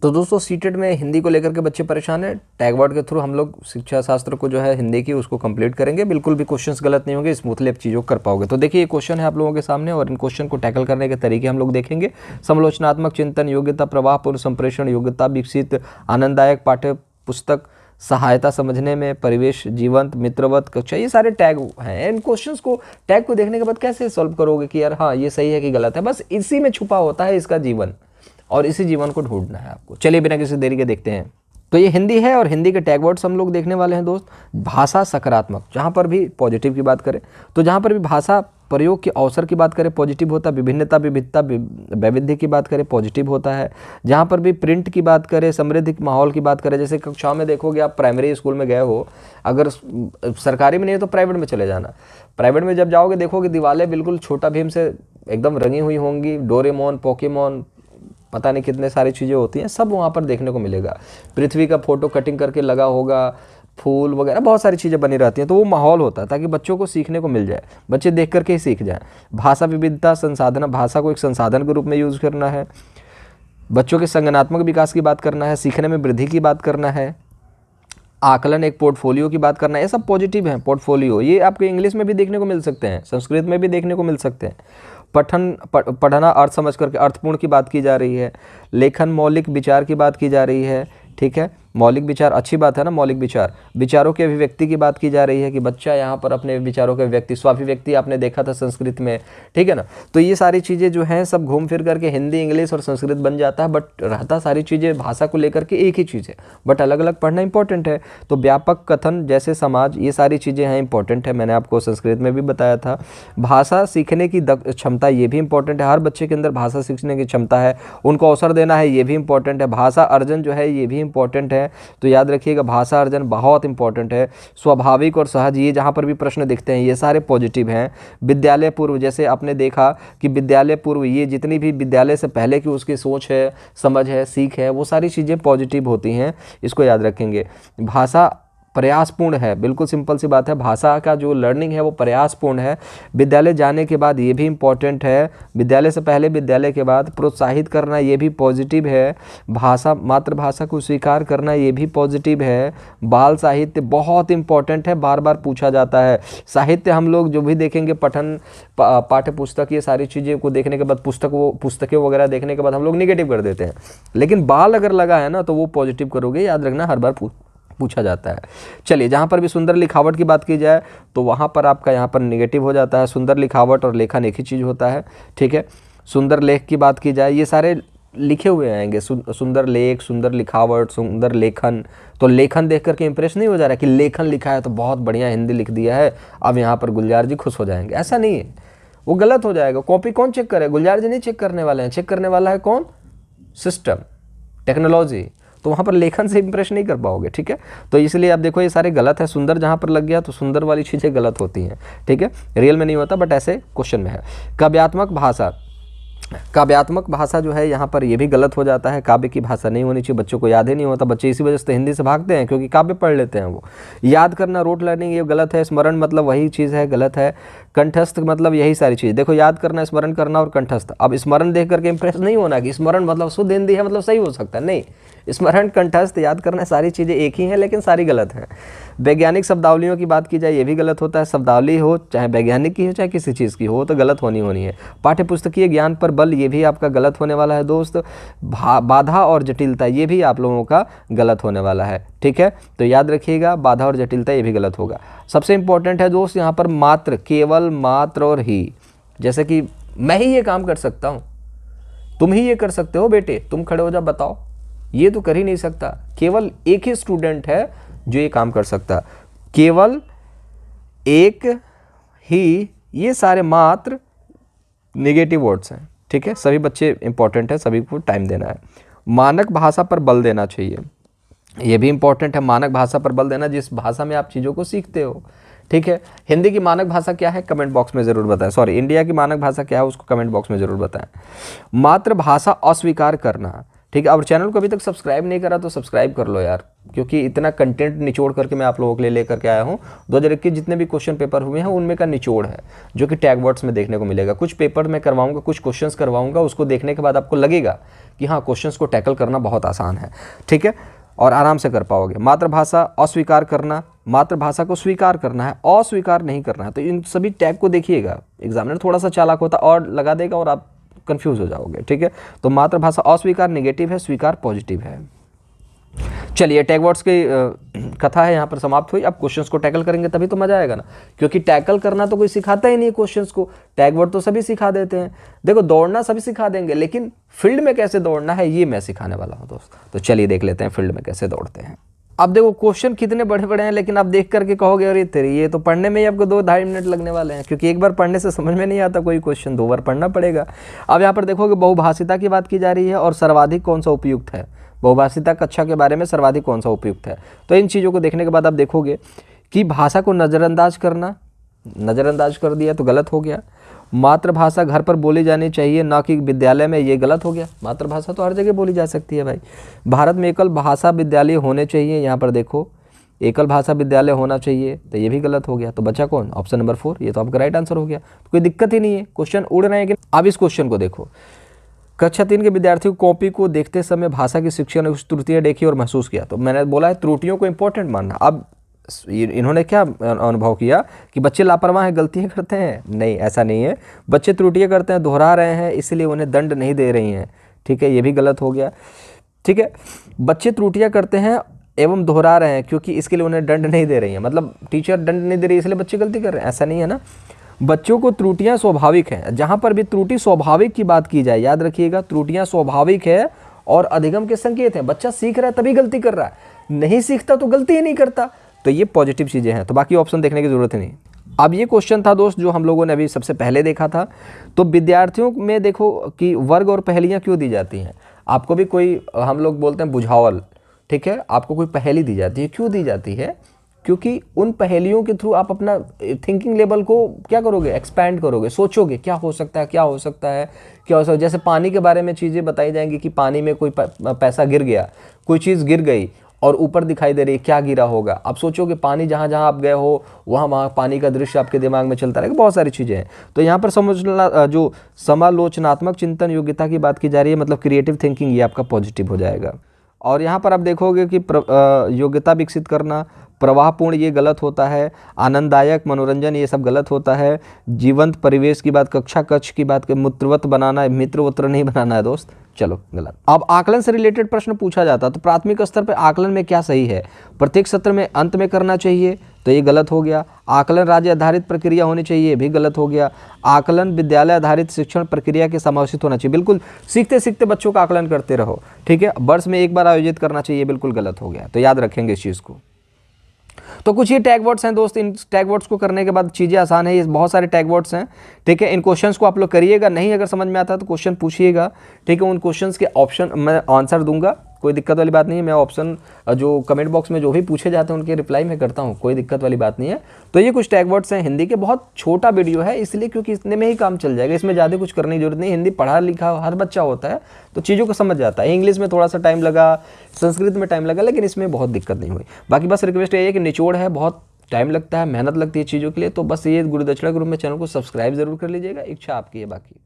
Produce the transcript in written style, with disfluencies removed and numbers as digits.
तो दोस्तों सीटेट में हिंदी को लेकर के बच्चे परेशान हैं। टैग वर्ड के थ्रू हम लोग शिक्षा शास्त्र को जो है हिंदी की उसको कंप्लीट करेंगे, बिल्कुल भी क्वेश्चंस गलत नहीं होंगे, स्मूथली आप चीज़ों को कर पाओगे। तो देखिए ये क्वेश्चन है आप लोगों के सामने और इन क्वेश्चन को टैकल करने के तरीके हम लोग देखेंगे। समालोचनात्मक चिंतन, योग्यता, प्रवाह पूर्ण संप्रेषण, योग्यता विकसित, आनंददायक पाठ्य पुस्तक, सहायता समझने में, परिवेश, जीवंत, मित्रवत, कक्षा, ये सारे टैग हैं। इन क्वेश्चंस को टैग को देखने के बाद कैसे सॉल्व करोगे कि यार हाँ ये सही है कि गलत है, बस इसी में छुपा होता है इसका जीवन और इसी जीवन को ढूंढना है आपको। चलिए बिना किसी देरी के देखते हैं। तो ये हिंदी है और हिंदी के टैग वर्ड्स हम लोग देखने वाले हैं दोस्त। भाषा सकारात्मक, जहाँ पर भी पॉजिटिव की बात करें तो जहाँ पर भी भाषा प्रयोग के अवसर की बात करें पॉजिटिव होता है, विभिन्नता, विविधता, वैविध्य की बात करें पॉजिटिव होता है। जहाँ पर भी प्रिंट की बात करें, समृद्धि माहौल की बात करें, जैसे कक्षाओं में देखोगे आप प्राइमरी स्कूल में गए हो, अगर सरकारी में नहीं है तो प्राइवेट में चले जाना। प्राइवेट में जब जाओगे देखोगे दीवारें बिल्कुल छोटा भीम से एकदम रंगी हुई होंगी, डोरेमोन, पोकेमोन, पता नहीं कितने सारी चीज़ें होती हैं, सब वहाँ पर देखने को मिलेगा। पृथ्वी का फोटो कटिंग करके लगा होगा, फूल वगैरह बहुत सारी चीज़ें बनी रहती हैं। तो वो माहौल होता है ताकि बच्चों को सीखने को मिल जाए, बच्चे देख करके ही सीख जाएं। भाषा विविधता, संसाधन, भाषा को एक संसाधन के रूप में यूज़ करना है। बच्चों के संज्ञानात्मक विकास की बात करना है, सीखने में वृद्धि की बात करना है। आकलन, एक पोर्टफोलियो की बात करना है, ये सब पॉजिटिव हैं। पोर्टफोलियो ये आपको इंग्लिश में भी देखने को मिल सकते हैं, संस्कृत में भी देखने को मिल सकते हैं। पढ़ना, अर्थ समझ करके अर्थपूर्ण की बात की जा रही है। लेखन, मौलिक विचार की बात की जा रही है, ठीक है। मौलिक विचार अच्छी बात है ना, मौलिक विचार। विचारों की अभिव्यक्ति की बात की जा रही है कि बच्चा यहाँ पर अपने विचारों के अभिव्यक्ति, स्वाभिव्यक्ति आपने देखा था संस्कृत में, ठीक है ना। तो ये सारी चीज़ें जो हैं सब घूम फिर करके हिंदी, इंग्लिश और संस्कृत बन जाता है, बट रहता सारी चीज़ें भाषा को लेकर के एक ही चीज़ है, बट अलग अलग पढ़ना इंपॉर्टेंट है। तो व्यापक, कथन, जैसे समाज, ये सारी चीज़ें हैं इंपॉर्टेंट है, मैंने आपको संस्कृत में भी बताया था। भाषा सीखने की क्षमता, ये भी इंपॉर्टेंट है। हर बच्चे के अंदर भाषा सीखने की क्षमता है, उनको अवसर देना है, ये भी इंपॉर्टेंट है। भाषा अर्जन जो है ये भी इंपॉर्टेंट है। तो याद रखिएगा भाषा अर्जन बहुत इंपॉर्टेंट है। स्वाभाविक और सहज, ये जहाँ पर भी प्रश्न दिखते हैं ये सारे पॉजिटिव हैं। विद्यालय पूर्व, जैसे आपने देखा कि विद्यालय पूर्व, ये जितनी भी विद्यालय से पहले की उसकी सोच है, समझ है, सीख है, वो सारी चीज़ें पॉजिटिव होती हैं, इसको याद रखेंगे। भाषा प्रयासपूर्ण है, बिल्कुल सिंपल सी बात है, भाषा का जो लर्निंग है वो प्रयासपूर्ण है। विद्यालय जाने के बाद, ये भी इम्पॉर्टेंट है। विद्यालय से पहले, विद्यालय के बाद प्रोत्साहित करना, ये भी पॉजिटिव है। भाषा, मातृभाषा को स्वीकार करना, ये भी पॉजिटिव है। बाल साहित्य बहुत इंपॉर्टेंट है, बार बार पूछा जाता है। साहित्य हम लोग जो भी देखेंगे, पठन, पाठ्य पुस्तक, ये सारी चीज़ें को देखने के बाद, पुस्तकें वगैरह देखने के बाद हम लोग निगेटिव कर देते हैं, लेकिन बाल अगर लगा है ना तो वो पॉजिटिव करोगे, याद रखना, हर बार पूछा जाता है। चलिए, जहाँ पर भी सुंदर लिखावट की बात की जाए तो वहाँ पर आपका यहाँ पर निगेटिव हो जाता है। सुंदर लिखावट और लेखन एक ही चीज़ होता है, ठीक है। सुंदर लेख की बात की जाए, ये सारे लिखे हुए आएंगे, सुंदर लेख, सुंदर लिखावट, सुंदर लेखन। तो लेखन देख करके इंप्रेस नहीं हो जा रहा है कि लेखन लिखा है तो बहुत बढ़िया हिंदी लिख दिया है, अब यहाँ पर गुलजार जी खुश हो जाएंगे, ऐसा नहीं है, वो गलत हो जाएगा। कॉपी कौन चेक करे? गुलजार जी नहीं चेक करने वाले हैं, चेक करने वाला है कौन? System, technology. तो वहाँ पर लेखन से इंप्रेस नहीं कर पाओगे, ठीक है। तो इसलिए आप देखो ये सारे गलत है। सुंदर जहाँ पर लग गया तो सुंदर वाली चीज़ें गलत होती हैं, ठीक है। रियल में नहीं होता बट ऐसे क्वेश्चन में है। काव्यात्मक भाषा, काव्यात्मक भाषा जो है यहाँ पर ये भी गलत हो जाता है। काव्य की भाषा नहीं होनी चाहिए, बच्चों को याद ही नहीं होता, बच्चे इसी वजह से हिंदी से भागते हैं क्योंकि काव्य पढ़ लेते हैं वो। याद करना, रोट लर्निंग, ये गलत है। स्मरण मतलब वही चीज़ है, गलत है। कंठस्थ मतलब यही सारी चीज़, देखो याद करना, स्मरण करना और कंठस्थ। अब स्मरण देख करके इंप्रेस नहीं होना कि स्मरण मतलब शुद्ध हिंदी है मतलब सही हो सकता है, नहीं। स्मरण, कंठस्थ, याद करना, सारी चीज़ें एक ही हैं लेकिन सारी गलत हैं। वैज्ञानिक शब्दावलियों की बात की जाए, ये भी गलत होता है। शब्दावली हो चाहे वैज्ञानिक की हो चाहे किसी चीज़ की हो तो गलत होनी है। पाठ्य पुस्तकीय ज्ञान पर बल, ये भी आपका गलत होने वाला है दोस्त। बाधा और जटिलता, ये भी आप लोगों का गलत होने वाला है, ठीक है। तो याद रखिएगा, बाधा और जटिलता ये भी गलत होगा। सबसे इंपॉर्टेंट है दोस्त यहाँ पर मात्र, केवल, मात्र और ही। जैसे कि मैं ही ये काम कर सकता हूँ, तुम ही ये कर सकते हो बेटे, तुम खड़े हो जा बताओ, ये तो कर ही नहीं सकता। केवल एक ही स्टूडेंट है जो ये काम कर सकता, केवल एक ही। ये सारे मात्र नेगेटिव वर्ड्स हैं, ठीक है। सभी बच्चे इंपॉर्टेंट है, सभी को टाइम देना है। मानक भाषा पर बल देना चाहिए, ये भी इंपॉर्टेंट है। मानक भाषा पर बल देना, जिस भाषा में आप चीज़ों को सीखते हो, ठीक है। हिंदी की मानक भाषा क्या है कमेंट बॉक्स में ज़रूर बताएं। इंडिया की मानक भाषा क्या है उसको कमेंट बॉक्स में ज़रूर बताएं। मातृभाषा अस्वीकार करना, ठीक है। और चैनल को अभी तक सब्सक्राइब नहीं करा तो सब्सक्राइब कर लो यार, क्योंकि इतना कंटेंट निचोड़ करके मैं आप लोगों के लिए लेकर के आया हूँ। 2021 जितने भी क्वेश्चन पेपर हुए हैं उनमें का निचोड़ है, जो कि टैग वर्ड्स में देखने को मिलेगा। कुछ पेपर में करवाऊंगा, कुछ क्वेश्चंस करवाऊंगा, उसको देखने के बाद आपको लगेगा कि हाँ क्वेश्चंस को टैकल करना बहुत आसान है, ठीक है, और आराम से कर पाओगे। मातृभाषा अस्वीकार करना, मातृभाषा को स्वीकार करना है, अस्वीकार नहीं करना है। तो इन सभी टैग को देखिएगा, एग्जामिनर थोड़ा सा चालाक होता और लगा देगा और आप कंफ्यूज हो जाओगे, ठीक है। तो मातृभाषा अस्वीकार नेगेटिव है, स्वीकार पॉजिटिव है। चलिए टैग वर्ड्स की कथा है यहाँ पर समाप्त हुई। अब क्वेश्चंस को टैकल करेंगे तभी तो मजा आएगा ना, क्योंकि टैकल करना तो कोई सिखाता ही नहीं क्वेश्चंस को, टैग वर्ड तो सभी सिखा देते हैं। देखो दौड़ना सभी सिखा देंगे, लेकिन फील्ड में कैसे दौड़ना है ये मैं सिखाने वाला हूँ दोस्त। तो चलिए देख लेते हैं फील्ड में कैसे दौड़ते हैं। अब देखो क्वेश्चन कितने बड़े बड़े हैं, लेकिन आप देख करके कहोगे अरे तेरी ये तो पढ़ने में ही आपको 2-2.5 मिनट लगने वाले हैं, क्योंकि एक बार पढ़ने से समझ में नहीं आता कोई क्वेश्चन, 2 बार पढ़ना पड़ेगा। अब यहाँ पर देखोगे बहुभाषिता की बात की जा रही है और सर्वाधिक कौन सा उपयुक्त है, बहुभाषिता कक्षा के बारे में सर्वाधिक कौन सा उपयुक्त है। तो इन चीज़ों को देखने के बाद आप देखोगे कि भाषा को नज़रअंदाज करना, नज़रअंदाज कर दिया तो गलत हो गया। मातृभाषा घर पर बोली जानी चाहिए ना कि विद्यालय में, ये गलत हो गया। मातृभाषा तो हर जगह बोली जा सकती है भाई। भारत में एकल भाषा विद्यालय होने चाहिए, यहाँ पर देखो एकल भाषा विद्यालय होना चाहिए, तो ये भी गलत हो गया। तो बचा कौन, ऑप्शन नंबर 4, ये तो आपका राइट आंसर हो गया। तो कोई दिक्कत ही नहीं है, क्वेश्चन उड़ रहे हैं कि। अब इस क्वेश्चन को देखो, कक्षा 3 के विद्यार्थियों को कॉपी को देखते समय भाषा की शिक्षक ने कुछ त्रुटियाँ देखी और महसूस किया। तो मैंने बोला है त्रुटियों को इंपॉर्टेंट मानना। अब इन्होंने क्या अनुभव किया कि बच्चे लापरवाह हैं, गलतियां करते हैं? नहीं, ऐसा नहीं है। बच्चे त्रुटियां करते हैं, दोहरा रहे हैं, इसलिए उन्हें दंड नहीं दे रही हैं, ठीक है, ये भी गलत हो गया, ठीक है। बच्चे त्रुटियां करते हैं एवं दोहरा रहे हैं क्योंकि इसके लिए उन्हें दंड नहीं दे रही है, मतलब टीचर दंड नहीं दे रही इसलिए बच्चे गलती कर रहे हैं, ऐसा नहीं है ना। बच्चों को त्रुटियां स्वाभाविक हैं, जहां पर भी त्रुटि स्वाभाविक की बात की जाए, याद रखिएगा त्रुटियां स्वाभाविक है और अधिगम के संकेत हैं। बच्चा सीख रहा है तभी गलती कर रहा है, नहीं सीखता तो गलती ही नहीं करता। तो ये पॉजिटिव चीज़ें हैं, तो बाकी ऑप्शन देखने की ज़रूरत ही नहीं। अब ये क्वेश्चन था दोस्त जो हम लोगों ने अभी सबसे पहले देखा था। तो विद्यार्थियों में देखो कि वर्ग और पहेलियाँ क्यों दी जाती हैं। आपको भी कोई, हम लोग बोलते हैं बुझावल, ठीक है, आपको कोई पहेली दी जाती है, क्यों दी जाती है? क्योंकि उन पहेलियों के थ्रू आप अपना थिंकिंग लेवल को क्या करोगे, एक्सपैंड करोगे, सोचोगे क्या हो सकता है, क्या हो सकता है, क्या हो सकता है। जैसे पानी के बारे में चीज़ें बताई जाएंगी कि पानी में कोई पैसा गिर गया, कोई चीज़ गिर गई और ऊपर दिखाई दे रही है, क्या गिरा होगा। आप सोचोगे पानी जहाँ जहाँ आप गए हो वहाँ पानी का दृश्य आपके दिमाग में चलता रहेगा, बहुत सारी चीज़ें हैं। तो यहाँ पर समझना, जो समालोचनात्मक चिंतन योग्यता की बात की जा रही है, मतलब क्रिएटिव थिंकिंग, ये आपका पॉजिटिव हो जाएगा। और यहाँ पर आप देखोगे कि योग्यता विकसित करना, प्रवाहपूर्ण, ये गलत होता है। आनंददायक, मनोरंजन, ये सब गलत होता है। जीवंत परिवेश की बात, कक्षा कक्ष की बात, मूत्रवत बनाना है, मित्र वत्र नहीं बनाना है दोस्त, चलो गलत। अब आकलन से रिलेटेड प्रश्न पूछा जाता है, तो प्राथमिक स्तर पर आकलन में क्या सही है? प्रत्येक सत्र में अंत में करना चाहिए, तो ये गलत हो गया। आकलन राज्य आधारित प्रक्रिया होनी चाहिए, भी गलत हो गया। आकलन विद्यालय आधारित शिक्षण प्रक्रिया के समावेशित होना चाहिए, बिल्कुल सीखते सीखते बच्चों का आकलन करते रहो, ठीक है। वर्ष में एक बार आयोजित करना चाहिए, बिल्कुल गलत हो गया। तो याद रखेंगे इस चीज़ को। तो कुछ ये टैग वर्ड्स हैं दोस्त, इन टैग वर्ड्स को करने के बाद चीज़ें आसान है। ये बहुत सारे टैग वर्ड्स हैं, ठीक है। इन क्वेश्चंस को आप लोग करिएगा, नहीं अगर समझ में आता है तो क्वेश्चन पूछिएगा, ठीक है। उन क्वेश्चंस के ऑप्शन मैं आंसर दूंगा, कोई दिक्कत वाली बात नहीं है। मैं ऑप्शन जो कमेंट बॉक्स में जो भी पूछे जाते हैं उनके रिप्लाई मैं करता हूँ, कोई दिक्कत वाली बात नहीं है। तो ये कुछ टैग वर्ड्स हैं हिंदी के, बहुत छोटा वीडियो है इसलिए क्योंकि इतने में ही काम चल जाएगा, इसमें ज़्यादा कुछ करने की जरूरत नहीं। हिंदी पढ़ा लिखा हर बच्चा होता है तो चीज़ों को समझ जाता है। इंग्लिश में थोड़ा सा टाइम लगा, संस्कृत में टाइम लगा, लेकिन इसमें बहुत दिक्कत नहीं हुई। बाकी बस रिक्वेस्ट ये है कि निचोड़ है, बहुत टाइम लगता है, मेहनत लगती है चीज़ों के लिए। तो बस ये गुरुदक्षिणा के रूप में चैनल को सब्सक्राइब जरूर कर लीजिएगा, इच्छा आपकी है बाकी।